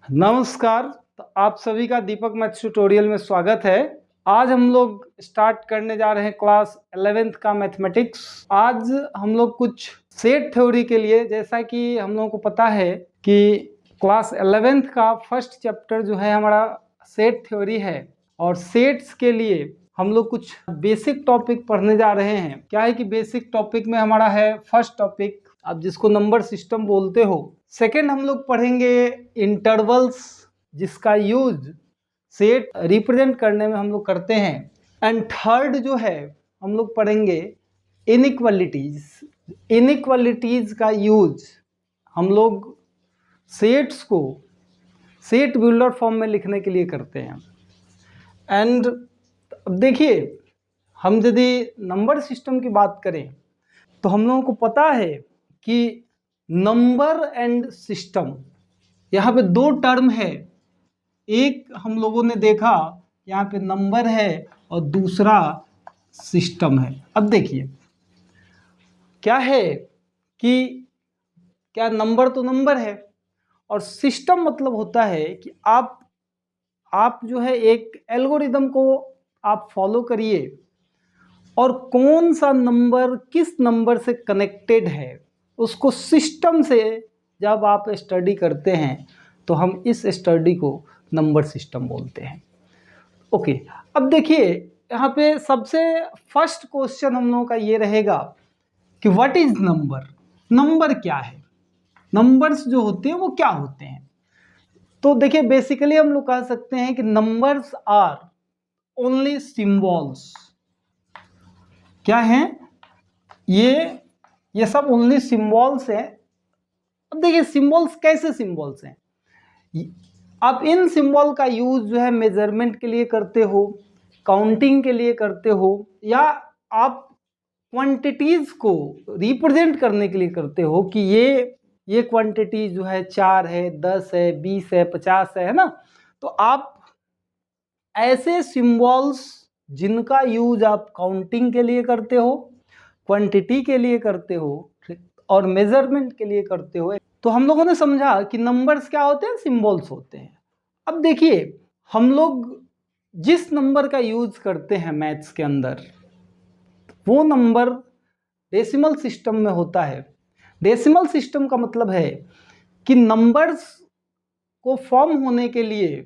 नमस्कार। तो आप सभी का दीपक मैथ्स ट्यूटोरियल में स्वागत है। आज हम लोग स्टार्ट करने जा रहे हैं क्लास 11th का मैथमेटिक्स। आज हम लोग कुछ सेट थ्योरी के लिए, जैसा कि हम लोगों को पता है कि क्लास 11th का फर्स्ट चैप्टर जो है हमारा सेट थ्योरी है, और सेट्स के लिए हम लोग कुछ बेसिक टॉपिक पढ़ने जा रहे हैं। क्या है कि बेसिक टॉपिक में हमारा है फर्स्ट टॉपिक, आप जिसको नंबर सिस्टम बोलते हो। सेकंड हम लोग पढ़ेंगे इंटरवल्स, जिसका यूज सेट रिप्रेजेंट करने में हम लोग करते हैं। एंड थर्ड जो है हम लोग पढ़ेंगे इनइक्वालिटीज। इनइक्वालिटीज का यूज हम लोग सेट्स को सेट बिल्डर फॉर्म में लिखने के लिए करते हैं। एंड अब देखिए, हम यदि नंबर सिस्टम की बात करें तो हम लोगों को पता है कि नंबर एंड सिस्टम, यहाँ पे दो टर्म है। एक हम लोगों ने देखा यहाँ पे नंबर है और दूसरा सिस्टम है। अब देखिए क्या है कि क्या नंबर तो नंबर है, और सिस्टम मतलब होता है कि आप जो है एक एल्गोरिदम को आप फॉलो करिए, और कौन सा नंबर किस नंबर से कनेक्टेड है उसको सिस्टम से जब आप स्टडी करते हैं तो हम इस स्टडी को नंबर सिस्टम बोलते हैं। ओके, अब देखिए यहाँ पे सबसे फर्स्ट क्वेश्चन हम लोगों का ये रहेगा कि व्हाट इज नंबर। नंबर क्या है, नंबर्स जो होते हैं वो क्या होते हैं। तो देखिए बेसिकली हम लोग कह सकते हैं कि नंबर्स आर ओनली सिंबल्स। क्या हैं ये सब ओनली सिंबल्स हैं। अब देखिए सिंबल्स कैसे सिंबल्स हैं। आप इन सिंबल का यूज जो है मेजरमेंट के लिए करते हो, काउंटिंग के लिए करते हो, या आप क्वांटिटीज को रिप्रेजेंट करने के लिए करते हो कि ये क्वांटिटी जो है 4 है, 10 है, 20 है, 50 है ना। तो आप ऐसे सिंबल्स जिनका यूज आप काउंटिंग के लिए करते हो, क्वांटिटी के लिए करते हो और मेजरमेंट के लिए करते हो, तो हम लोगों ने समझा कि नंबर्स क्या होते हैं, सिंबल्स होते हैं। अब देखिए हम लोग जिस नंबर का यूज करते हैं मैथ्स के अंदर, वो नंबर डेसिमल सिस्टम में होता है। डेसिमल सिस्टम का मतलब है कि नंबर्स को फॉर्म होने के लिए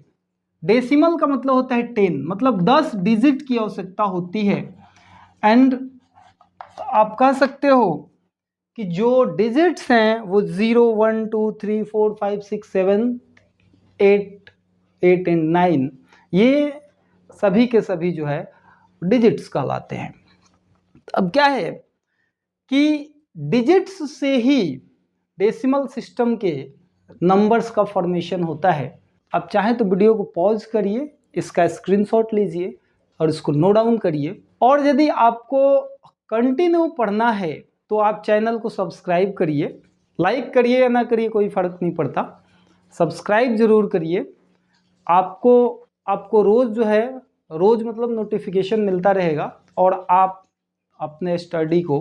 डेसिमल का मतलब होता है 10, मतलब 10 डिजिट की आवश्यकता होती है। एंड आप कह सकते हो कि जो डिजिट्स हैं वो 0, 1, 2, 3, 4, 5, 6, 7, 8 एंड 9, ये सभी के सभी जो है डिजिट्स कहलाते हैं। अब क्या है कि डिजिट्स से ही डेसिमल सिस्टम के नंबर्स का फॉर्मेशन होता है। आप चाहें तो वीडियो को पॉज करिए, इसका स्क्रीनशॉट लीजिए और इसको नोट डाउन करिए। और यदि आपको कंटिन्यू पढ़ना है तो आप चैनल को सब्सक्राइब करिए। लाइक करिए या ना करिए कोई फ़र्क नहीं पड़ता, सब्सक्राइब ज़रूर करिए। आपको रोज़ जो है, रोज़ मतलब नोटिफिकेशन मिलता रहेगा, और आप अपने स्टडी को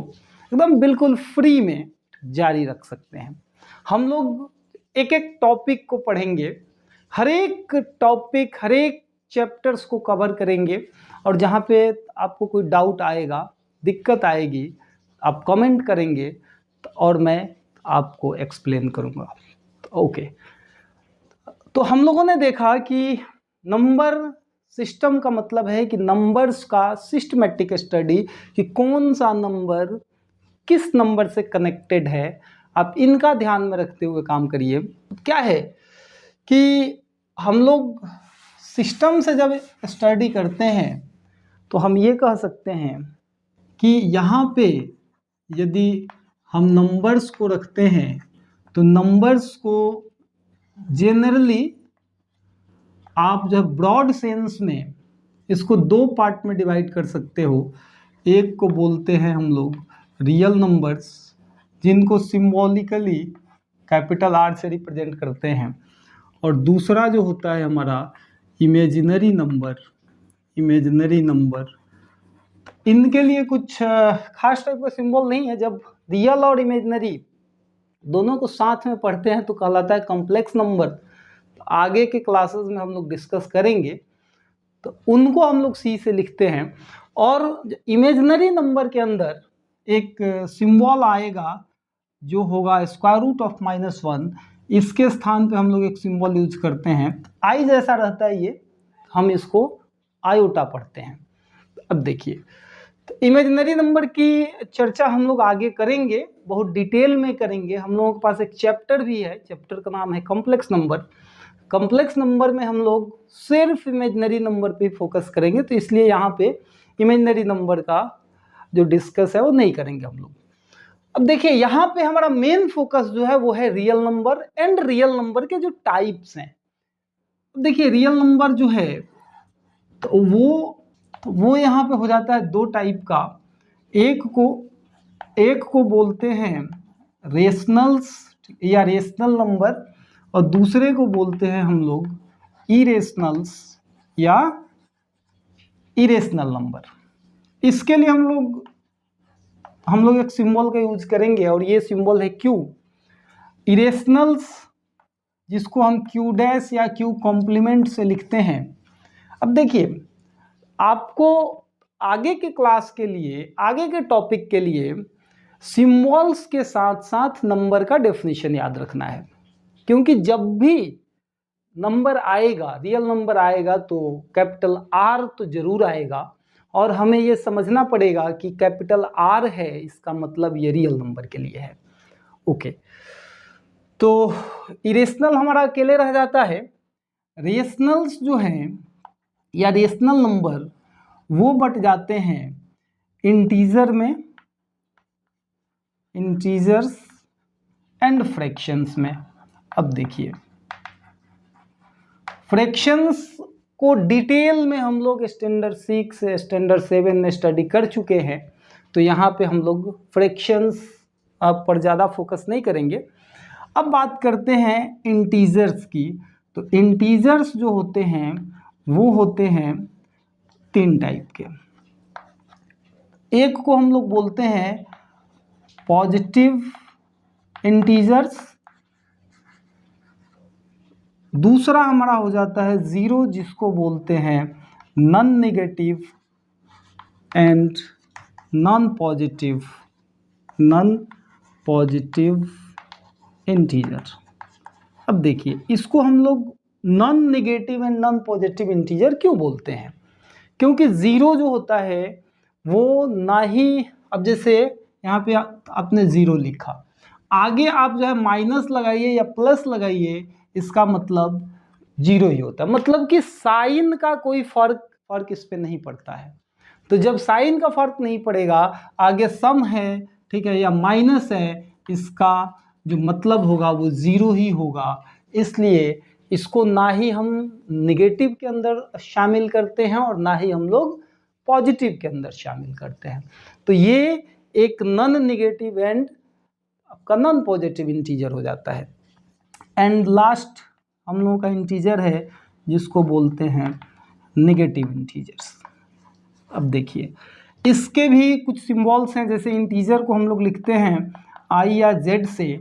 एकदम बिल्कुल फ्री में जारी रख सकते हैं। हम लोग एक एक टॉपिक को पढ़ेंगे, हर एक टॉपिक, हर एक चैप्टर्स को कवर करेंगे, और जहाँ पे आपको कोई डाउट आएगा, दिक्कत आएगी, आप कमेंट करेंगे और मैं आपको एक्सप्लेन करूँगा। ओके, तो हम लोगों ने देखा कि नंबर सिस्टम का मतलब है कि नंबर्स का सिस्टमेटिक स्टडी, कि कौन सा नंबर किस नंबर से कनेक्टेड है। आप इनका ध्यान में रखते हुए काम करिए। क्या है कि हम लोग सिस्टम से जब स्टडी करते हैं तो हम ये कह सकते हैं कि यहाँ पे यदि हम नंबर्स को रखते हैं तो नंबर्स को जनरली आप जब ब्रॉड सेंस में इसको दो पार्ट में डिवाइड कर सकते हो। एक को बोलते हैं हम लोग रियल नंबर्स, जिनको सिंबॉलिकली कैपिटल आर से रिप्रेजेंट करते हैं, और दूसरा जो होता है हमारा इमेजिनरी नंबर। इमेजिनरी नंबर, इनके लिए कुछ खास टाइप का सिंबल नहीं है। जब रियल और इमेजिनरी दोनों को साथ में पढ़ते हैं तो कहलाता है कॉम्प्लेक्स नंबर। तो आगे के क्लासेस में हम लोग डिस्कस करेंगे, तो उनको हम लोग सी से लिखते हैं। और इमेजिनरी नंबर के अंदर एक सिंबल आएगा जो होगा स्क्वायर रूट ऑफ -1, इसके स्थान पे हम लोग एक सिंबल यूज करते हैं, आई जैसा रहता है ये, हम इसको आयोटा पढ़ते हैं। अब देखिए, तो इमेजिनरी नंबर की चर्चा हम लोग आगे करेंगे, बहुत डिटेल में करेंगे। हम लोगों के पास एक चैप्टर भी है, चैप्टर का नाम है कॉम्प्लेक्स नंबर। कॉम्प्लेक्स नंबर में हम लोग सिर्फ इमेजिनरी नंबर पे फोकस करेंगे, तो इसलिए यहाँ पे इमेजिनरी नंबर का जो डिस्कस है वो नहीं करेंगे हम लोग। अब देखिए, यहाँ पे हमारा मेन फोकस जो है वो है real number and real number के जो टाइप्स हैं। देखिए, रियल नंबर जो है तो वो यहाँ पे हो जाता है दो टाइप का। एक को बोलते हैं रेशनल्स या रेशनल नंबर, और दूसरे को बोलते हैं हम लोग इरेशनल्स या इरेशनल नंबर। इसके लिए हम लोग एक सिंबल का यूज करेंगे, और ये सिंबल है क्यू। इरेशनल्स जिसको हम क्यू डैश या क्यू कॉम्प्लीमेंट से लिखते हैं। अब देखिए, आपको आगे के क्लास के लिए, आगे के टॉपिक के लिए सिंबल्स के साथ साथ नंबर का डेफिनेशन याद रखना है, क्योंकि जब भी नंबर आएगा, रियल नंबर आएगा, तो कैपिटल आर तो जरूर आएगा, और हमें ये समझना पड़ेगा कि कैपिटल आर है, इसका मतलब ये रियल नंबर के लिए है। ओके, तो इरेशनल हमारा अकेले रह जाता है। रेशनल्स जो हैं या रेशनल नंबर वो बट जाते हैं इंटीजर में, इंटीजर्स एंड फ्रैक्शंस में। अब देखिए, फ्रैक्शंस को डिटेल में हम लोग स्टैंडर्ड 6 से स्टैंडर्ड 7 में स्टडी कर चुके हैं, तो यहाँ पे हम लोग फ्रैक्शंस पर ज़्यादा फोकस नहीं करेंगे। अब बात करते हैं इंटीजर्स की। तो इंटीजर्स जो होते हैं वो होते हैं 3 टाइप के। एक को हम लोग बोलते हैं पॉजिटिव इंटीजर्स, दूसरा हमारा हो जाता है जीरो, जिसको बोलते हैं non negative and non positive integer. अब देखिए, इसको हम लोग non negative and non positive integer क्यों बोलते हैं? क्योंकि ज़ीरो जो होता है वो ना ही, अब जैसे यहाँ पे आपने ज़ीरो लिखा, आगे आप जो है माइनस लगाइए या प्लस लगाइए, इसका मतलब जीरो ही होता है, मतलब कि साइन का कोई फर्क इस पे नहीं पड़ता है। तो जब साइन का फर्क नहीं पड़ेगा, आगे सम है, ठीक है, या माइनस है, इसका जो मतलब होगा वो ज़ीरो ही होगा। इसलिए इसको ना ही हम निगेटिव के अंदर शामिल करते हैं और ना ही हम लोग पॉजिटिव के अंदर शामिल करते हैं। तो ये एक नॉन निगेटिव एंड आपका नॉन पॉजिटिव इंटीजर हो जाता है। एंड लास्ट हम लोगों का इंटीजर है जिसको बोलते हैं नेगेटिव इंटीजर्स। अब देखिए, इसके भी कुछ सिंबल्स हैं। जैसे इंटीजर को हम लोग लिखते हैं आई या जेड से,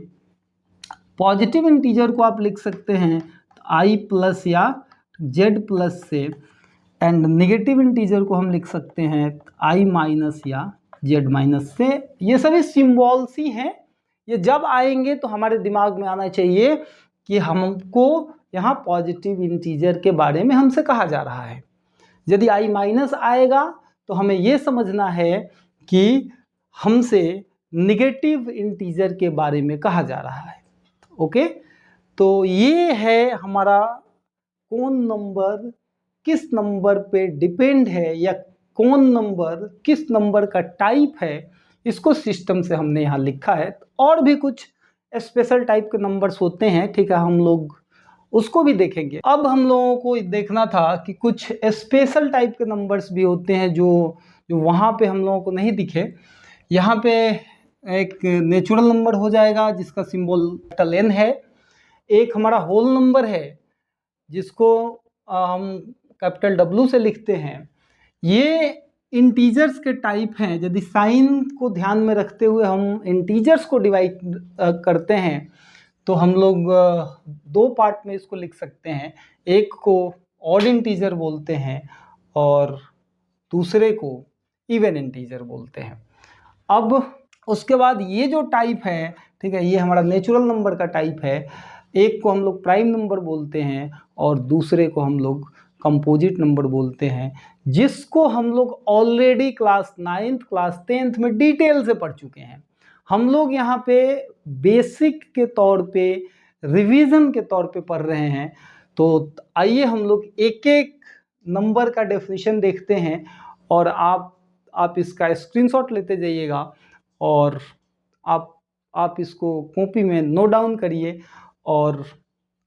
पॉजिटिव इंटीजर को आप लिख सकते हैं आई प्लस या जेड प्लस से, एंड नेगेटिव इंटीजर को हम लिख सकते हैं आई माइनस या जेड माइनस से। ये सभी सिंबल्स ही हैं, ये जब आएंगे तो हमारे दिमाग में आना चाहिए कि हमको यहाँ पॉजिटिव इंटीजर के बारे में हमसे कहा जा रहा है। यदि आई माइनस आएगा तो हमें ये समझना है कि हमसे निगेटिव इंटीजर के बारे में कहा जा रहा है। ओके, तो ये है हमारा कौन नंबर किस नंबर पे डिपेंड है या कौन नंबर किस नंबर का टाइप है, इसको सिस्टम से हमने यहाँ लिखा है। और भी कुछ स्पेशल टाइप के नंबर्स होते हैं, ठीक है, हम लोग उसको भी देखेंगे। अब हम लोगों को देखना था कि कुछ स्पेशल टाइप के नंबर्स भी होते हैं जो वहाँ पे हम लोगों को नहीं दिखे। यहाँ पे एक नेचुरल नंबर हो जाएगा जिसका सिंबल कैपिटल एन है। एक हमारा होल नंबर है जिसको हम कैपिटल डब्ल्यू से लिखते हैं। ये इंटीजर्स के टाइप हैं। यदि साइन को ध्यान में रखते हुए हम इंटीजर्स को डिवाइड करते हैं तो हम लोग दो पार्ट में इसको लिख सकते हैं। एक को ऑड इंटीजर बोलते हैं और दूसरे को इवन इंटीजर बोलते हैं। अब उसके बाद ये जो टाइप है, ठीक है, ये हमारा नेचुरल नंबर का टाइप है। एक को हम लोग प्राइम नंबर बोलते हैं और दूसरे को हम लोग कंपोजिट नंबर बोलते हैं, जिसको हम लोग already class 9th class 10th में डिटेल से पढ़ चुके हैं। हम लोग यहाँ पे बेसिक के तौर पे, रिवीजन के तौर पे पढ़ रहे हैं। तो आइए हम लोग एक एक नंबर का डेफिनेशन देखते हैं और आप इसका स्क्रीनशॉट लेते जाइएगा और आप इसको कॉपी में नोट डाउन करिए और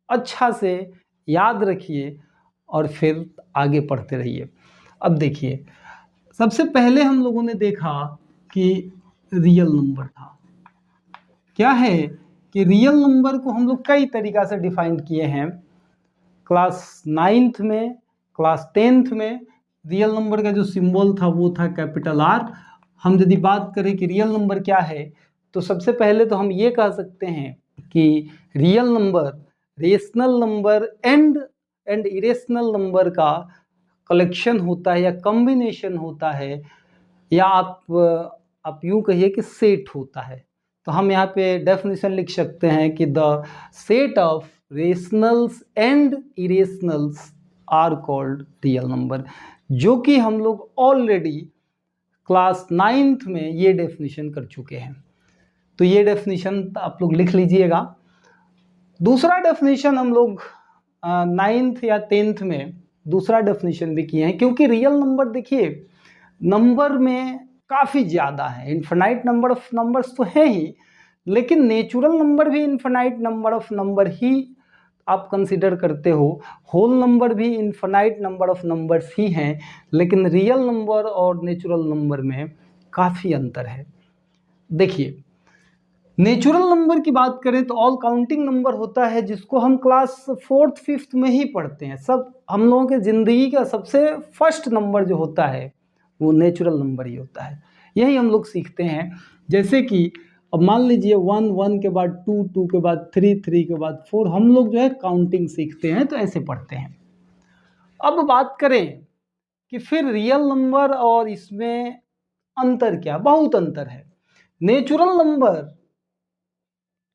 अच्छा से याद रखिए और फिर आगे पढ़ते रहिए। अब देखिए, सबसे पहले हम लोगों ने देखा कि रियल नंबर था। क्या है कि रियल नंबर को हम लोग कई तरीक़ा से डिफाइन किए हैं। क्लास 9th में, क्लास 10th में रियल नंबर का जो सिंबल था वो था कैपिटल आर। हम यदि बात करें कि रियल नंबर क्या है, तो सबसे पहले तो हम ये कह सकते हैं कि real number rational number and irrational number का कलेक्शन होता है या कॉम्बिनेशन होता है, या आप यूँ कहिए कि सेट होता है। तो हम यहाँ पे डेफिनेशन लिख सकते हैं कि the set of rationals and irrationals are called real number, जो कि हम लोग ऑलरेडी क्लास 9th में ये डेफिनेशन कर चुके हैं। तो ये डेफिनेशन आप लोग लिख लीजिएगा। दूसरा डेफिनेशन हम लोग 9th या 10th में दूसरा डेफिनेशन भी किए हैं, क्योंकि रियल नंबर देखिए नंबर में काफ़ी ज़्यादा है। इन्फिनाइट नंबर ऑफ नंबर्स तो है ही, लेकिन नेचुरल नंबर भी इन्फिनाइट नंबर ऑफ नंबर ही आप कंसिडर करते हो। होल नंबर भी इन्फिनाइट नंबर ऑफ नंबर्स ही हैं, लेकिन रियल नंबर और नेचुरल नंबर में काफ़ी अंतर है। देखिए, नेचुरल नंबर की बात करें तो ऑल काउंटिंग नंबर होता है, जिसको हम क्लास 4th 5th में ही पढ़ते हैं। सब हम लोगों के ज़िंदगी का सबसे फर्स्ट नंबर जो होता है वो नेचुरल नंबर ही होता है। यही हम लोग सीखते हैं। जैसे कि अब मान लीजिए 1 1 के बाद 2 2 के बाद 3 3 के बाद 4, हम लोग जो है काउंटिंग सीखते हैं, तो ऐसे पढ़ते हैं। अब बात करें कि फिर रियल नंबर और इसमें अंतर क्या, बहुत अंतर है। नेचुरल नंबर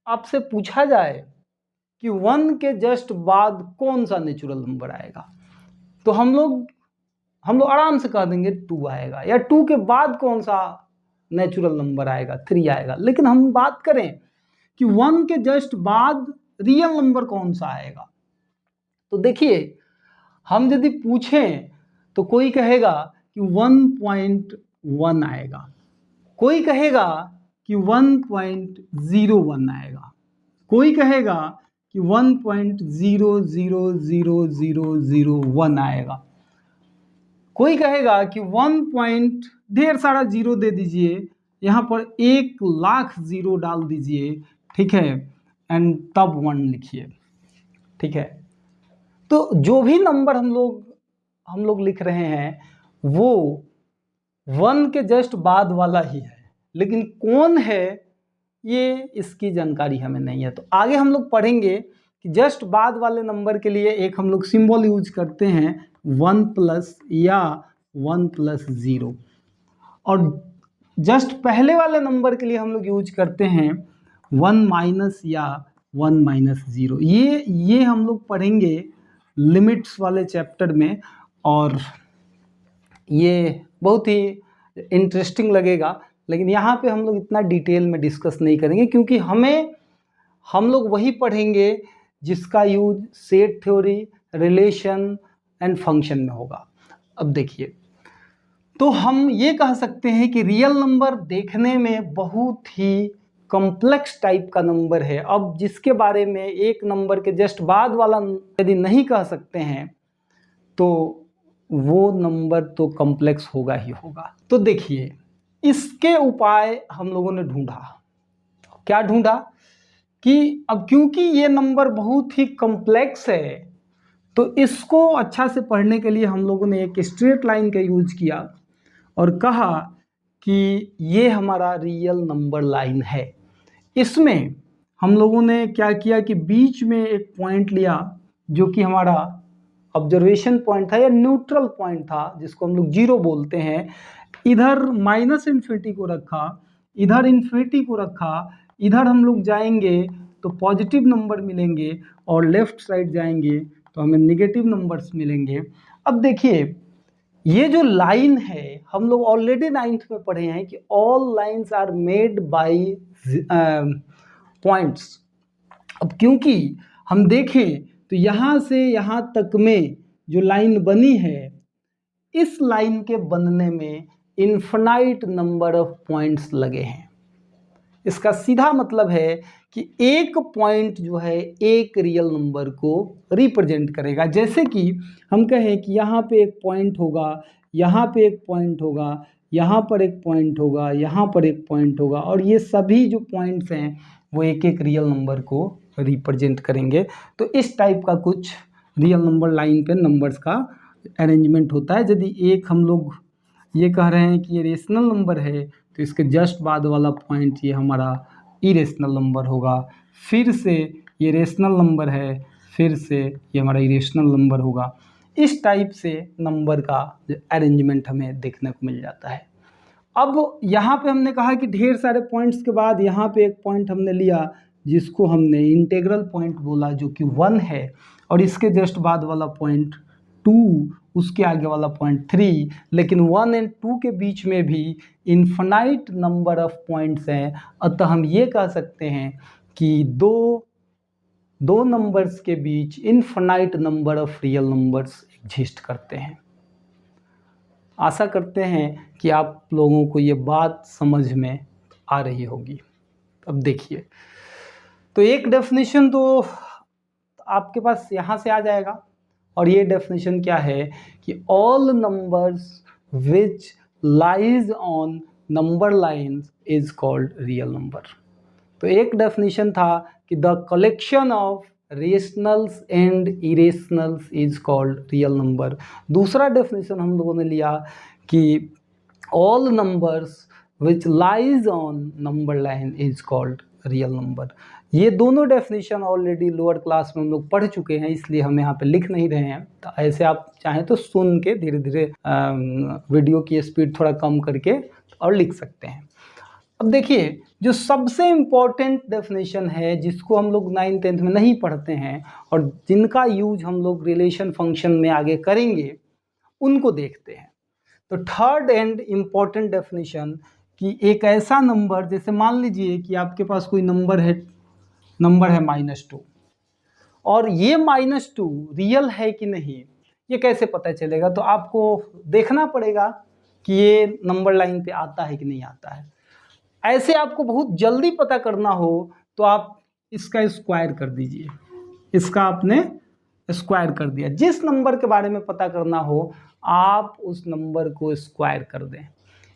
आपसे पूछा जाए कि 1 के जस्ट बाद कौन सा नेचुरल नंबर आएगा, तो हम लोग आराम से कह देंगे 2 आएगा, या 2 के बाद कौन सा नेचुरल नंबर आएगा, 3 आएगा। लेकिन हम बात करें कि 1 के जस्ट बाद रियल नंबर कौन सा आएगा, तो देखिए हम यदि पूछें तो कोई कहेगा कि 1.1 आएगा, कोई कहेगा कि 1.01 आएगा, कोई कहेगा कि 1.000001 आएगा, कोई कहेगा कि 1. ढेर सारा जीरो दे दीजिए, यहाँ पर 1,00,000 जीरो डाल दीजिए, ठीक है, एंड तब 1 लिखिए, ठीक है। तो जो भी नंबर हम लोग लिख रहे हैं वो 1 के जस्ट बाद वाला ही है, लेकिन कौन है ये इसकी जानकारी हमें नहीं है। तो आगे हम लोग पढ़ेंगे कि जस्ट बाद वाले नंबर के लिए एक हम लोग सिंबल यूज करते हैं 1+ या 1+0, और जस्ट पहले वाले नंबर के लिए हम लोग यूज करते हैं 1- या 1-0। ये हम लोग पढ़ेंगे लिमिट्स वाले चैप्टर में, और ये बहुत ही इंटरेस्टिंग लगेगा। लेकिन यहाँ पे हम लोग इतना डिटेल में डिस्कस नहीं करेंगे, क्योंकि हम लोग वही पढ़ेंगे जिसका use set theory, relation and function में होगा। अब देखिए, तो हम ये कह सकते हैं कि रियल नंबर देखने में बहुत ही कॉम्प्लेक्स टाइप का नंबर है। अब जिसके बारे में एक नंबर के जस्ट बाद वाला यदि नहीं कह सकते हैं तो वो नंबर तो कॉम्प्लेक्स होगा ही होगा। तो देखिए, इसके उपाय हम लोगों ने ढूंढा। क्या ढूंढा कि अब क्योंकि ये नंबर बहुत ही कॉम्प्लेक्स है, तो इसको अच्छा से पढ़ने के लिए हम लोगों ने एक स्ट्रेट लाइन का यूज किया और कहा कि ये हमारा रियल नंबर लाइन है। इसमें हम लोगों ने क्या किया कि बीच में एक पॉइंट लिया जो कि हमारा ऑब्जर्वेशन पॉइंट था या न्यूट्रल पॉइंट था, जिसको हम लोग जीरो बोलते हैं। इधर माइनस इन्फिनिटी को रखा, इधर इन्फिनिटी को रखा, इधर हम लोग जाएंगे तो पॉजिटिव नंबर मिलेंगे और लेफ्ट साइड जाएंगे तो हमें निगेटिव नंबर्स मिलेंगे। अब देखिए ये जो लाइन है, हम लोग ऑलरेडी 9th में पढ़े हैं कि all lines are made by points. अब क्योंकि हम देखें तो यहाँ से यहाँ तक में जो लाइन बनी है, इस लाइन के बनने में इन्फिनाइट नंबर ऑफ पॉइंट्स लगे हैं। इसका सीधा मतलब है कि एक पॉइंट जो है एक रियल नंबर को रिप्रेजेंट करेगा। जैसे कि हम कहें कि यहाँ पे एक पॉइंट होगा, यहाँ पे एक पॉइंट होगा, यहाँ पर एक पॉइंट होगा, यहाँ पर एक पॉइंट होगा, और ये सभी जो पॉइंट्स हैं वो एक एक रियल नंबर को रिप्रेजेंट करेंगे। तो इस टाइप का कुछ रियल नंबर लाइन पे नंबर्स का अरेंजमेंट होता है। यदि एक हम लोग ये कह रहे हैं कि ये रेशनल नंबर है तो इसके जस्ट बाद वाला पॉइंट ये हमारा इरेशनल नंबर होगा, फिर से ये रेशनल नंबर है, फिर से ये हमारा इरेशनल नंबर होगा। इस टाइप से नंबर का अरेंजमेंट हमें देखने को मिल जाता है। अब यहाँ पे हमने कहा कि ढेर सारे पॉइंट्स के बाद यहाँ पे एक पॉइंट हमने लिया जिसको हमने इंटीग्रल पॉइंट बोला, जो कि 1 है, और इसके जस्ट बाद वाला पॉइंट 2, उसके आगे वाला पॉइंट 3, लेकिन 1 और 2 के बीच में भी इन्फिनाइट नंबर ऑफ पॉइंट्स हैं। अतः हम ये कह सकते हैं कि दो नंबर्स के बीच infinite number of real numbers exist करते हैं। आशा करते हैं कि आप लोगों को ये बात समझ में आ रही होगी। अब देखिए, तो एक डेफिनेशन तो आपके पास यहाँ से आ जाएगा, और ये डेफिनेशन क्या है कि all numbers which lies on number lines is called real number. तो एक डेफिनेशन था कि the collection of rationals and irrationals is called real number. दूसरा डेफिनेशन हम लोगों ने लिया कि all numbers which lies on number line is called real number. ये दोनों डेफिनेशन ऑलरेडी लोअर क्लास में हम लोग पढ़ चुके हैं, इसलिए हम यहाँ पे लिख नहीं रहे हैं। तो ऐसे आप चाहें तो सुन के धीरे धीरे वीडियो की स्पीड थोड़ा कम करके और लिख सकते हैं। अब देखिए, जो सबसे इम्पोर्टेंट डेफिनेशन है जिसको हम लोग 9th 10th में नहीं पढ़ते हैं और जिनका यूज हम लोग रिलेशन फंक्शन में आगे करेंगे, उनको देखते हैं। तो थर्ड एंड इम्पॉर्टेंट डेफिनेशन कि एक ऐसा नंबर, जैसे मान लीजिए कि आपके पास कोई नंबर है -2, और ये -2 रियल है कि नहीं, ये कैसे पता चलेगा? तो आपको देखना पड़ेगा कि ये नंबर लाइन पे आता है कि नहीं आता है। ऐसे आपको बहुत जल्दी पता करना हो तो आप इसका स्क्वायर कर दीजिए। इसका आपने स्क्वायर कर दिया। जिस नंबर के बारे में पता करना हो आप उस नंबर को स्क्वायर कर दें।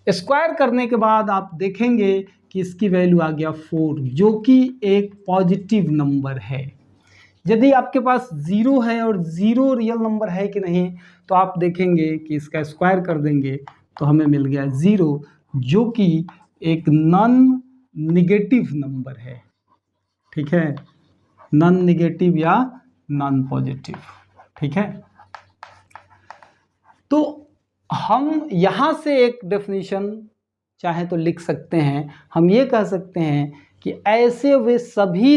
स्क्वायर करने के बाद आप देखेंगे कि इसकी वैल्यू आ गया 4, जो कि एक पॉजिटिव नंबर है। यदि आपके पास 0 है और 0 रियल नंबर है कि नहीं, तो आप देखेंगे कि इसका स्क्वायर कर देंगे तो हमें मिल गया 0, जो कि एक नॉन निगेटिव नंबर है। ठीक है, नॉन निगेटिव या नॉन पॉजिटिव। ठीक है, तो हम यहाँ से एक डेफिनेशन चाहे तो लिख सकते हैं। हम ये कह सकते हैं कि ऐसे वे सभी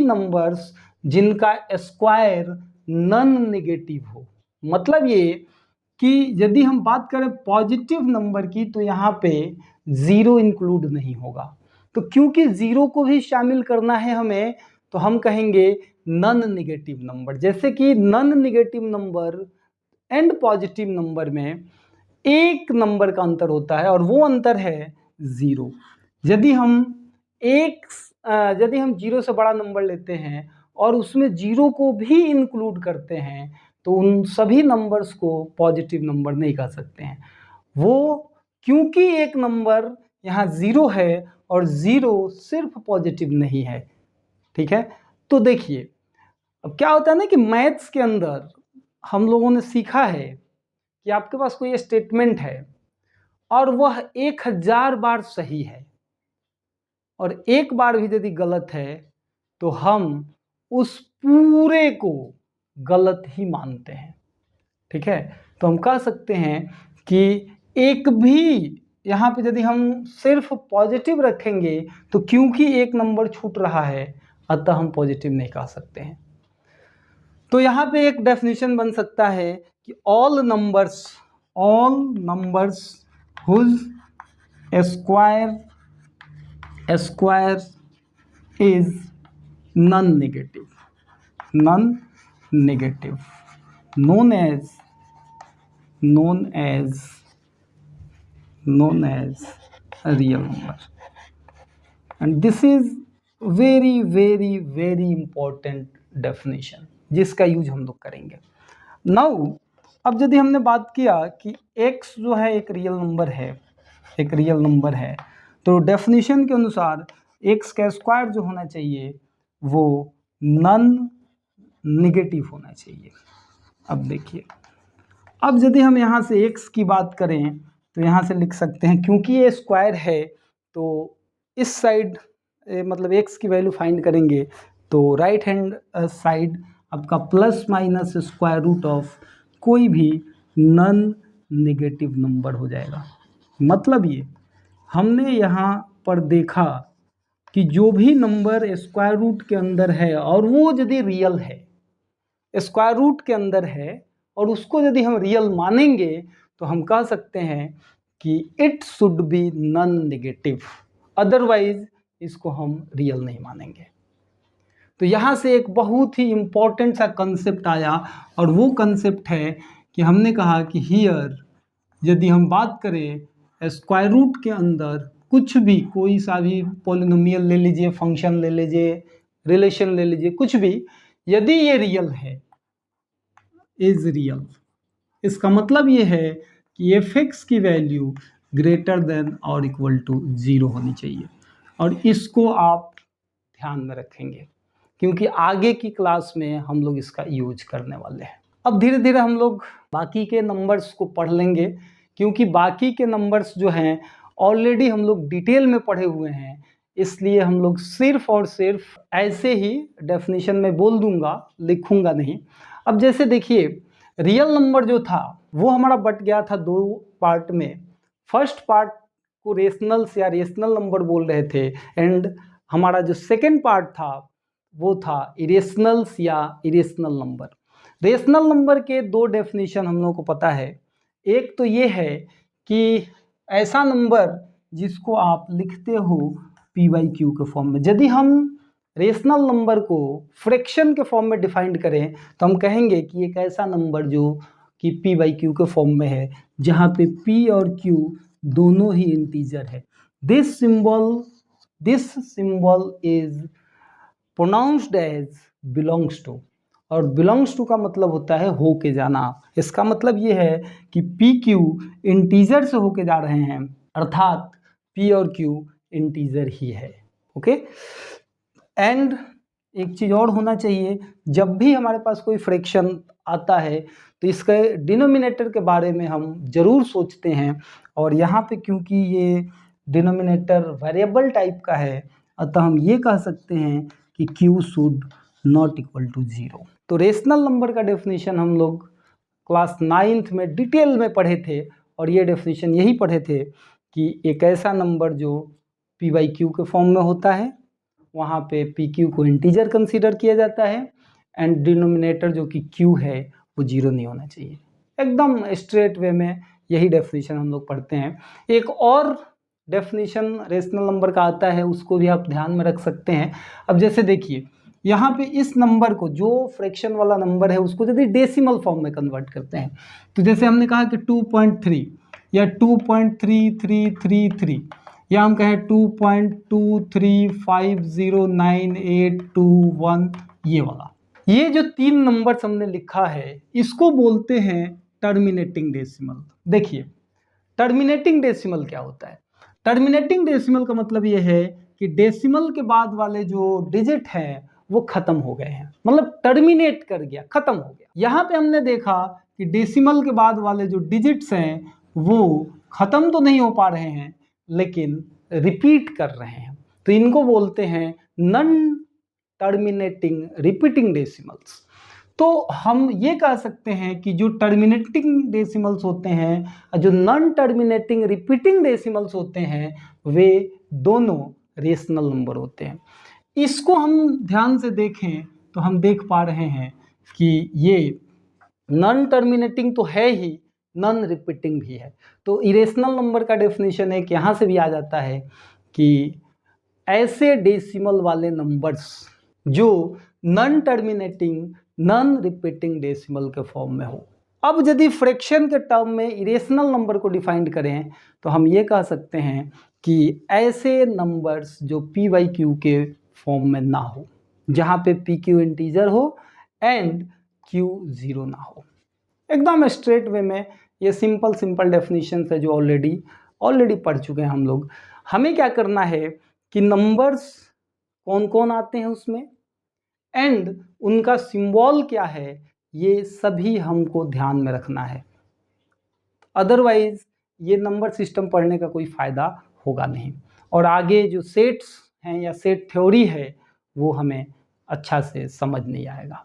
नंबर्स जिनका स्क्वायर नॉन निगेटिव हो। मतलब ये कि यदि हम बात करें पॉजिटिव नंबर की तो यहाँ पे 0 इंक्लूड नहीं होगा। तो क्योंकि 0 को भी शामिल करना है हमें, तो हम कहेंगे नॉन निगेटिव नंबर। जैसे कि non negative number and positive number में एक नंबर का अंतर होता है और वो अंतर है 0। यदि हम 0 से बड़ा नंबर लेते हैं और उसमें 0 को भी इंक्लूड करते हैं तो उन सभी नंबर्स को पॉजिटिव नंबर नहीं कह सकते हैं। वो क्योंकि एक नंबर यहाँ 0 है और 0 सिर्फ पॉजिटिव नहीं है। ठीक है, तो देखिए अब क्या होता है ना कि मैथ्स के अंदर हम लोगों ने सीखा है कि आपके पास कोई स्टेटमेंट है और वह 1000 बार सही है, और एक बार भी यदि गलत है तो हम उस पूरे को गलत ही मानते हैं। ठीक है, तो हम कह सकते हैं कि एक भी यहाँ पे यदि हम सिर्फ पॉजिटिव रखेंगे तो क्योंकि एक नंबर छूट रहा है अतः हम पॉजिटिव नहीं कह सकते हैं। तो यहाँ पे एक डेफिनेशन बन सकता है कि all numbers whose square is non negative known as a real number, and this is very important definition जिसका यूज हम लोग करेंगे। नाउ अब यदि हमने बात किया कि x जो है एक रियल नंबर है, तो डेफिनेशन के अनुसार x का स्क्वायर जो होना चाहिए वो नॉन नेगेटिव होना चाहिए। अब देखिए, अब यदि हम यहाँ से x की बात करें तो यहाँ से लिख सकते हैं, क्योंकि ये स्क्वायर है तो इस साइड मतलब x की वैल्यू फाइंड करेंगे तो राइट हैंड साइड आपका plus minus square root of कोई भी नॉन नेगेटिव नंबर हो जाएगा। मतलब ये हमने यहाँ पर देखा कि जो भी नंबर स्क्वायर रूट के अंदर है और वो यदि रियल है, स्क्वायर रूट के अंदर है और उसको यदि हम रियल मानेंगे तो हम कह सकते हैं कि it should be non negative, otherwise इसको हम रियल नहीं मानेंगे। तो यहाँ से एक बहुत ही इम्पोर्टेंट सा कंसेप्ट आया और वो कंसेप्ट है कि हमने कहा कि हियर यदि हम बात करें स्क्वायर रूट के अंदर कुछ भी, कोई सा भी पॉलिनोमियल ले लीजिए, फंक्शन ले लीजिए, रिलेशन ले लीजिए, कुछ भी, यदि ये रियल है, इज रियल, इसका मतलब ये है कि f(x) की वैल्यू ग्रेटर देन और इक्वल टू 0 होनी चाहिए। और इसको आप ध्यान में रखेंगे क्योंकि आगे की क्लास में हम लोग इसका यूज करने वाले हैं। अब धीरे धीरे हम लोग बाकी के नंबर्स को पढ़ लेंगे, क्योंकि बाकी के नंबर्स जो हैं ऑलरेडी हम लोग डिटेल में पढ़े हुए हैं, इसलिए हम लोग सिर्फ और सिर्फ ऐसे ही डेफिनेशन में बोल दूंगा, लिखूंगा नहीं। अब जैसे देखिए, रियल नंबर जो था वो हमारा बट गया था दो पार्ट में। फर्स्ट पार्ट को रेशनल्स या रेशनल नंबर बोल रहे थे, एंड हमारा जो सेकेंड पार्ट था वो था इरेशनल्स या इरेशनल नंबर। रेशनल नंबर के दो डेफिनेशन हम लोगों को पता है। एक तो ये है कि ऐसा नंबर जिसको आप लिखते हो p/q के फॉर्म में। यदि हम रेशनल नंबर को फ्रैक्शन के फॉर्म में डिफाइंड करें तो हम कहेंगे कि एक ऐसा नंबर जो कि p/q के फॉर्म में है, जहाँ पे p और q दोनों ही इंटीजर है। This symbol is pronounced as belongs to, और बिलोंग्स टू का मतलब होता है हो के जाना। इसका मतलब ये है कि pq इंटीजर से होके जा रहे हैं, अर्थात p और q इंटीजर ही है। ओके, एंड एक चीज़ और होना चाहिए, जब भी हमारे पास कोई फ्रैक्शन आता है तो इसके डिनोमिनेटर के बारे में हम ज़रूर सोचते हैं, और यहाँ पे क्योंकि ये डिनोमिनेटर वेरिएबल टाइप का है अतः हम ये कह सकते हैं कि q should not equal to 0। तो रेशनल नंबर का डेफिनेशन हम लोग क्लास 9th में डिटेल में पढ़े थे, और ये डेफिनेशन यही पढ़े थे कि एक ऐसा नंबर जो p/q के फॉर्म में होता है, वहाँ पे pq को इंटीजर कंसीडर किया जाता है, एंड डिनोमिनेटर जो कि q है वो 0 नहीं होना चाहिए। एकदम स्ट्रेट वे में यही डेफिनेशन हम लोग पढ़ते हैं। एक और डेफिनेशन रेशनल नंबर का आता है, उसको भी आप ध्यान में रख सकते हैं। अब जैसे देखिए, यहाँ पे इस नंबर को, जो फ्रैक्शन वाला नंबर है, उसको यदि डेसिमल फॉर्म में कन्वर्ट करते हैं, तो जैसे हमने कहा कि 2.3 या 2.3333, या हम कहें 2.235098121, ये वाला, ये जो तीन नंबर्स हमने लिखा है इसको बोलते हैं टर्मिनेटिंग डेसिमल। देखिए, टर्मिनेटिंग डेसिमल क्या होता है? टर्मिनेटिंग डेसिमल का मतलब ये है कि डेसिमल के बाद वाले जो डिजिट हैं वो खत्म हो गए हैं, मतलब टर्मिनेट कर गया, खत्म हो गया। यहाँ पे हमने देखा कि डेसिमल के बाद वाले जो डिजिट्स हैं वो खत्म तो नहीं हो पा रहे हैं, लेकिन रिपीट कर रहे हैं। तो इनको बोलते हैं नॉन टर्मिनेटिंग रिपीटिंग डेसिमल्स। तो हम ये कह सकते हैं कि जो टर्मिनेटिंग डेसिमल्स होते हैं, जो नॉन टर्मिनेटिंग रिपीटिंग डेसिमल्स होते हैं, वे दोनों रेशनल नंबर होते हैं। इसको हम ध्यान से देखें तो हम देख पा रहे हैं कि ये नॉन टर्मिनेटिंग तो है ही, नॉन रिपीटिंग भी है। तो इरेशनल नंबर का डेफिनेशन एक यहाँ से भी आ जाता है कि ऐसे डेसिमल वाले नंबर्स जो non terminating non repeating decimal के फॉर्म में हो। अब यदि फ्रैक्शन के टर्म में इरेशनल नंबर को डिफाइंड करें तो हम ये कह सकते हैं कि ऐसे नंबर्स जो पी बाई क्यू के फॉर्म में ना हो, जहाँ पे पी क्यू इंटीजर हो एंड क्यू जीरो ना हो। एकदम स्ट्रेट वे में ये सिंपल डेफिनेशन है जो ऑलरेडी पढ़ चुके हैं हम लोग। हमें क्या करना है कि नंबर्स कौन कौन आते हैं उसमें एंड उनका सिंबल क्या है, ये सभी हमको ध्यान में रखना है। अदरवाइज ये नंबर सिस्टम पढ़ने का कोई फ़ायदा होगा नहीं, और आगे जो सेट्स हैं या सेट थ्योरी है वो हमें अच्छा से समझ नहीं आएगा।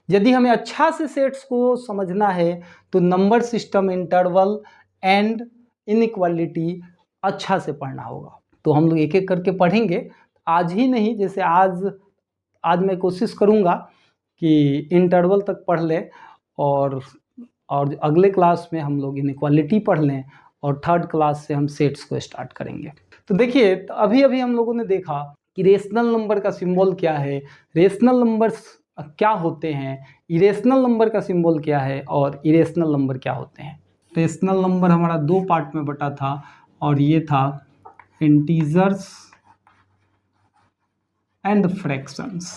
यदि हमें अच्छा से सेट्स को समझना है तो number system, interval and inequality अच्छा से पढ़ना होगा। तो हम लोग एक एक करके पढ़ेंगे, आज ही नहीं, जैसे आज मैं कोशिश करूँगा कि इंटरवल तक पढ़ लें और अगले क्लास में हम लोग इनइक्वालिटी पढ़ लें और थर्ड क्लास से हम सेट्स को स्टार्ट करेंगे। तो देखिए, तो अभी हम लोगों ने देखा कि रेशनल नंबर का सिंबल क्या है, रेशनल नंबर्स क्या होते हैं, इरेशनल नंबर का सिंबल क्या है और इरेशनल नंबर क्या होते हैं। रेशनल नंबर हमारा दो पार्ट में बटा था और ये था इंटीजर्स एंड फ्रैक्शंस।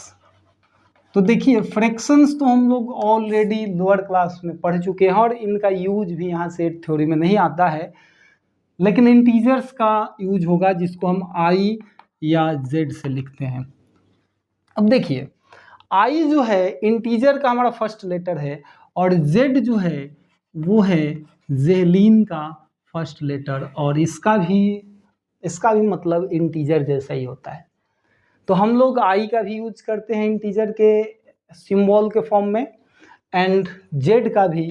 तो देखिए, फ्रैक्शंस तो हम लोग ऑलरेडी लोअर क्लास में पढ़ चुके हैं और इनका यूज भी यहाँ सेट थ्योरी में नहीं आता है, लेकिन इंटीजर्स का यूज होगा जिसको हम आई या जेड से लिखते हैं। अब देखिए, आई जो है इंटीजर का हमारा फर्स्ट लेटर है और जेड जो है वो है जेलिन का फर्स्ट लेटर, और इसका भी मतलब इंटीजर जैसा ही होता है। तो हम लोग आई का भी यूज करते हैं इंटीजर के सिंबल के फॉर्म में एंड जेड का भी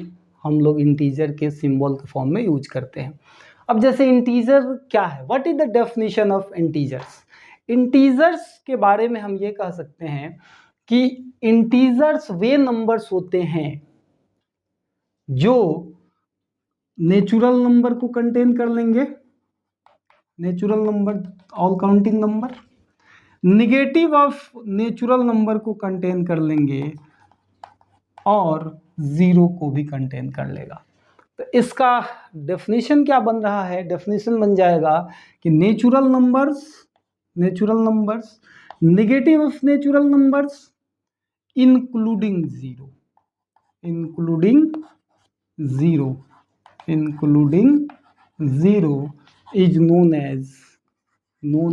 हम लोग इंटीजर के सिंबल के फॉर्म में यूज करते हैं। अब जैसे इंटीजर क्या है, what is the definition of integers. Integers के बारे में हम ये कह सकते हैं कि इंटीजर्स वे नंबर्स होते हैं जो नेचुरल नंबर को कंटेन कर लेंगे, natural number, all counting number, negative of natural number को कंटेन कर लेंगे और जीरो को भी कंटेन कर लेगा। तो इसका डेफिनेशन क्या बन रहा है, डेफिनेशन बन जाएगा कि natural numbers, negative of natural numbers including zero is known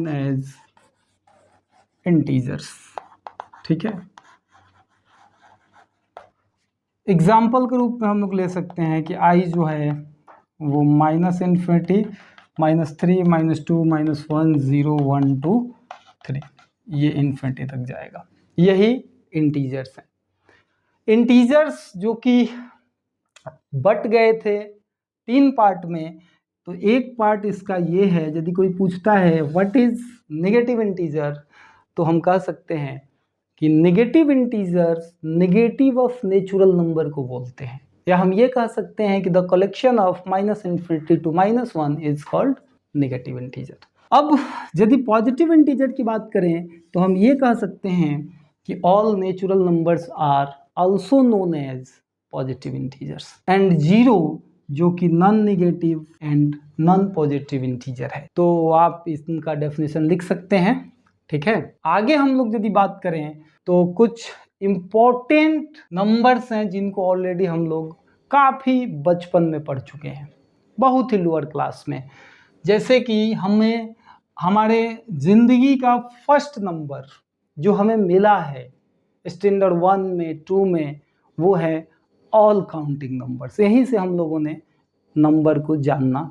as integers. ठीक है, एग्जाम्पल के रूप में हम लोग ले सकते हैं कि आई जो है वो -∞, -3, -2, -1, 0, 1, 2, 3, ये इन्फिनिटी तक जाएगा। यही इंटीजर्स हैं। इंटीजर्स जो कि बट गए थे 3 पार्ट में, तो एक पार्ट इसका ये है, यदि कोई पूछता है व्हाट इज नेगेटिव इंटीजर, तो हम कह सकते हैं कि negative integers negative of natural number को बोलते हैं, या हम ये कह सकते हैं कि the collection of -∞ to -1 is called negative integer. अब यदि पॉजिटिव इंटीजर की बात करें तो हम ये कह सकते हैं कि all natural numbers are also known as positive integers, and zero जो कि non negative and non positive integer है। तो आप इनका डेफिनेशन लिख सकते हैं। ठीक है, आगे हम लोग यदि बात करें तो कुछ इम्पोर्टेंट नंबर्स हैं जिनको ऑलरेडी हम लोग काफ़ी बचपन में पढ़ चुके हैं, बहुत ही लोअर क्लास में। जैसे कि हमें हमारे ज़िंदगी का फर्स्ट नंबर जो हमें मिला है स्टैंडर्ड 1 में 2 में, वो है ऑल काउंटिंग नंबर्स। यहीं से हम लोगों ने नंबर को जानना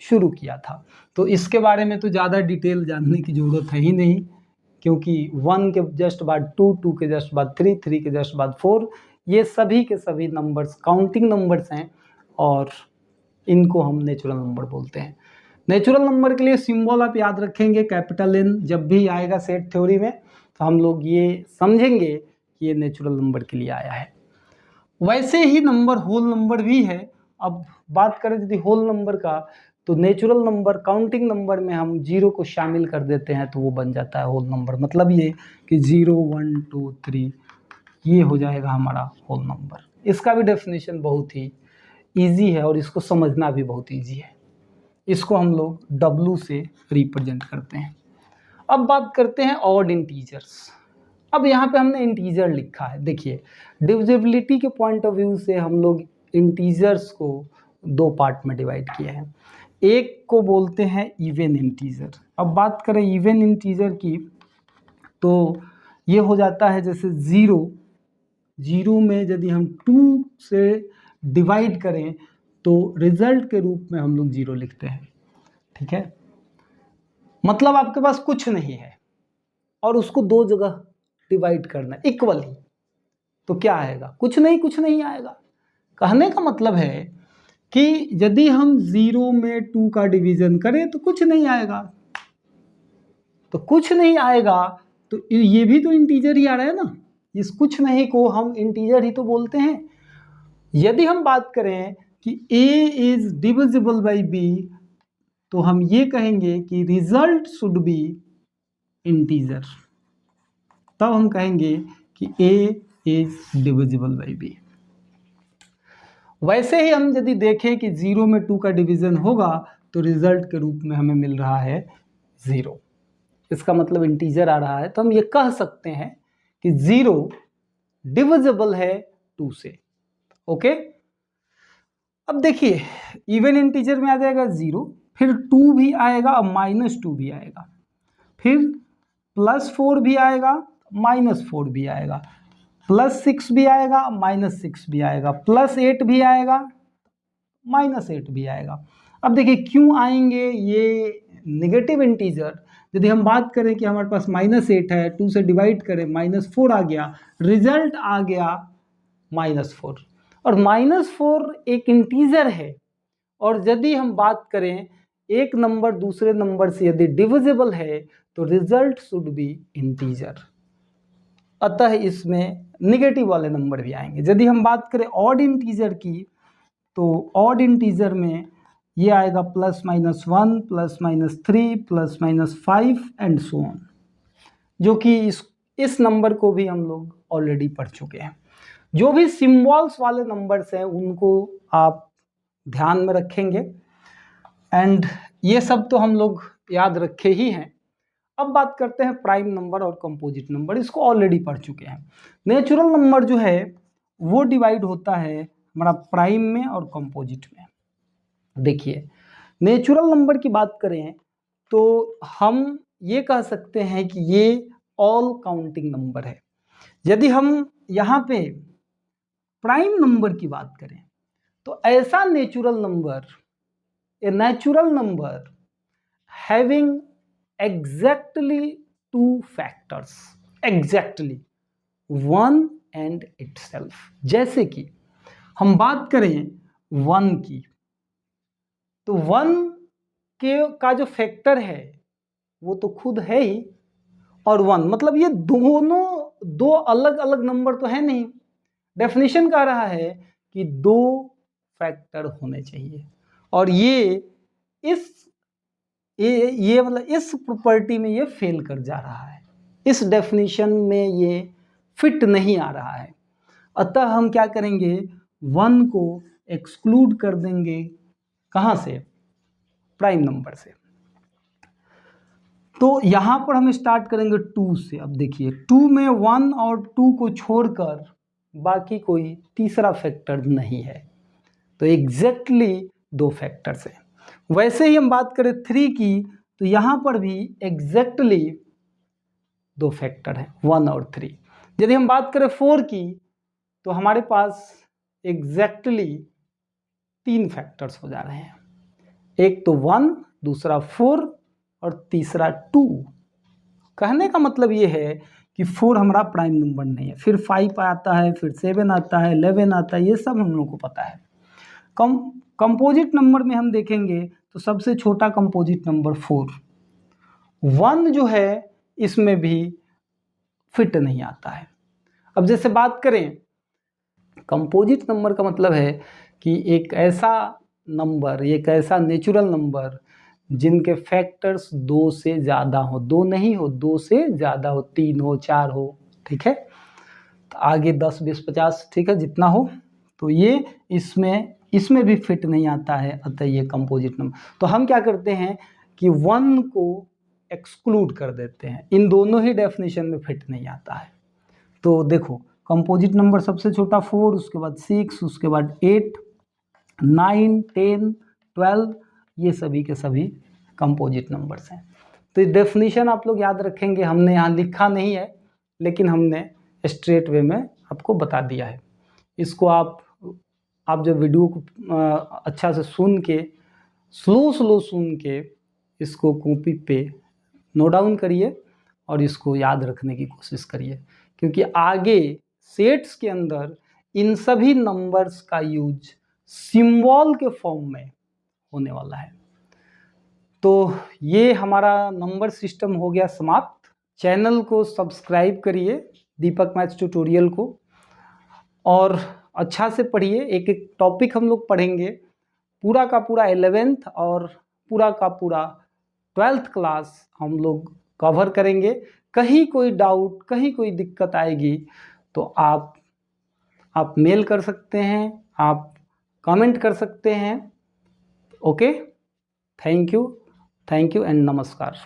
शुरू किया था। तो इसके बारे में तो ज़्यादा डिटेल जानने की ज़रूरत है ही नहीं, क्योंकि 1 के जस्ट बाद 2, 2 के जस्ट बाद 3, 3 के जस्ट बाद 4, ये सभी के सभी नंबर्स काउंटिंग नंबर्स हैं और इनको हम नेचुरल नंबर बोलते हैं। नेचुरल नंबर के लिए सिंबल आप याद रखेंगे कैपिटल N। जब भी आएगा सेट थ्योरी में तो हम लोग ये समझेंगे कि ये नेचुरल नंबर के लिए आया है। वैसे ही नंबर होल नंबर भी है। अब बात करें यदि होल नंबर का, तो नेचुरल नंबर काउंटिंग नंबर में हम 0 को शामिल कर देते हैं तो वो बन जाता है होल नंबर। मतलब ये कि 0, 1, 2, 3 ये हो जाएगा हमारा होल नंबर। इसका भी डेफिनेशन बहुत ही ईजी है और इसको समझना भी बहुत ईजी है। इसको हम लोग W से रिप्रेजेंट करते हैं। अब बात करते हैं ऑड इंटीजर्स। अब यहाँ पे हमने इंटीजर लिखा है। देखिए, डिविजिबिलिटी के पॉइंट ऑफ व्यू से हम लोग इंटीजर्स को 2 पार्ट में डिवाइड किया है। एक को बोलते हैं इवन इंटीजर। अब बात करें इवन इंटीजर की, तो ये हो जाता है जैसे 0 में यदि हम 2 से डिवाइड करें तो रिजल्ट के रूप में हम लोग 0 लिखते हैं। ठीक है, मतलब आपके पास कुछ नहीं है और उसको 2 जगह डिवाइड करना इक्वली, तो क्या आएगा? कुछ नहीं आएगा। कहने का मतलब है कि यदि हम 0 में 2 का डिवीजन करें तो कुछ नहीं आएगा। तो कुछ नहीं आएगा तो ये भी तो इंटीजर ही आ रहा है ना। इस कुछ नहीं को हम इंटीजर ही तो बोलते हैं। यदि हम बात करें कि a is divisible by b, तो हम ये कहेंगे कि रिजल्ट शुड बी इंटीजर। तब हम कहेंगे कि a is divisible by b। वैसे ही हम यदि देखें कि 0 में 2 का डिवीजन होगा तो रिजल्ट के रूप में हमें मिल रहा है 0। इसका मतलब इंटीजर आ रहा है। तो हम ये कह सकते हैं कि 0 डिविजिबल है 2 से। ओके, अब देखिए इवन इंटीजर में आ जाएगा 0, फिर 2 भी आएगा और -2 भी आएगा, फिर +4 भी आएगा, -4 भी आएगा, +6 भी आएगा, -6 भी आएगा, +8 भी आएगा, -8 भी आएगा। अब देखिए क्यों आएंगे ये नेगेटिव इंटीजर। यदि हम बात करें कि हमारे पास -8 है, 2 से डिवाइड करें, -4 आ गया, रिजल्ट आ गया -4। और -4 एक इंटीजर है। और यदि हम बात करें एक नंबर दूसरे नंबर से यदि डिविजिबल है तो रिजल्ट शुड बी इंटीजर। अतः इसमें निगेटिव वाले नंबर भी आएंगे। यदि हम बात करें ऑड इंटीजर की, तो ऑड इंटीजर में ये आएगा +-1, +-3, +-5 एंड सो ऑन, जो कि इस नंबर को भी हम लोग ऑलरेडी पढ़ चुके हैं। जो भी सिंबल्स वाले नंबर्स हैं उनको आप ध्यान में रखेंगे एंड ये सब तो हम लोग याद रखे ही हैं। अब बात करते हैं प्राइम नंबर और कंपोजिट नंबर। इसको ऑलरेडी पढ़ चुके हैं। नेचुरल नंबर जो है वो डिवाइड होता है हमारा प्राइम में और कंपोजिट में। देखिए, नेचुरल नंबर की बात करें तो हम ये कह सकते हैं कि ये ऑल काउंटिंग नंबर है। यदि हम यहाँ पे प्राइम नंबर की बात करें तो ऐसा natural number, a natural number having exactly 2 factors, exactly one and itself। जैसे कि हम बात करें 1 की, तो 1 के का जो फैक्टर है वो तो खुद है ही, और 1 मतलब ये दोनों 2 अलग अलग नंबर तो है नहीं। डेफिनेशन कह रहा है कि 2 फैक्टर होने चाहिए और ये मतलब इस प्रॉपर्टी में ये फेल कर जा रहा है। इस डेफिनेशन में ये फिट नहीं आ रहा है। अतः हम क्या करेंगे, 1 को एक्सक्लूड कर देंगे। कहाँ से? प्राइम नंबर से। तो यहाँ पर हम स्टार्ट करेंगे 2 से। अब देखिए 2 में 1 और 2 को छोड़कर बाकी कोई तीसरा फैक्टर नहीं है, तो एग्जैक्टली 2 फैक्टर्स हैं। वैसे ही हम बात करें 3 की, तो यहाँ पर भी एग्जैक्टली 2 फैक्टर हैं, 1 और 3। यदि हम बात करें 4 की, तो हमारे पास एग्जैक्टली 3 फैक्टर्स हो जा रहे हैं। एक तो 1, दूसरा 4 और तीसरा 2। कहने का मतलब ये है कि 4 हमारा प्राइम नंबर नहीं है। फिर 5 आता है, फिर 7 आता है, 11 आता है, ये सब हम लोग को पता है। कंपोजिट नंबर में हम देखेंगे तो सबसे छोटा कंपोजिट नंबर 4। 1 जो है इसमें भी फिट नहीं आता है। अब जैसे बात करें, कंपोजिट नंबर का मतलब है कि एक ऐसा नंबर, एक ऐसा नेचुरल नंबर जिनके फैक्टर्स 2 से ज़्यादा हो, 2 नहीं हो, 2 से ज़्यादा हो, 3 हो, 4 हो, ठीक है। तो आगे 10, 20, 50, ठीक है, जितना हो, तो ये इसमें भी फिट नहीं आता है, अतः ये कंपोजिट नंबर। तो हम क्या करते हैं कि 1 को एक्सक्लूड कर देते हैं, इन दोनों ही डेफिनेशन में फिट नहीं आता है। तो देखो, कंपोजिट नंबर सबसे छोटा 4, उसके बाद 6, उसके बाद 8, 9, 10, 12, ये सभी के सभी कंपोजिट नंबर्स हैं। तो ये डेफिनेशन आप लोग याद रखेंगे, हमने यहाँ लिखा नहीं है, लेकिन हमने स्ट्रेट वे में आपको बता दिया है। इसको आप जब वीडियो को अच्छा से सुन के, स्लो सुन के, इसको कॉपी पे नोट डाउन करिए और इसको याद रखने की कोशिश करिए, क्योंकि आगे सेट्स के अंदर इन सभी नंबर्स का यूज सिंबल के फॉर्म में होने वाला है। तो ये हमारा नंबर सिस्टम हो गया समाप्त। चैनल को सब्सक्राइब करिए दीपक मैथ्स ट्यूटोरियल को, और अच्छा से पढ़िए। एक एक टॉपिक हम लोग पढ़ेंगे, पूरा का पूरा 11th और पूरा का पूरा 12th क्लास हम लोग कवर करेंगे। कहीं कोई डाउट, कहीं कोई दिक्कत आएगी तो आप मेल कर सकते हैं, आप कमेंट कर सकते हैं। ओके, थैंक यू एंड नमस्कार।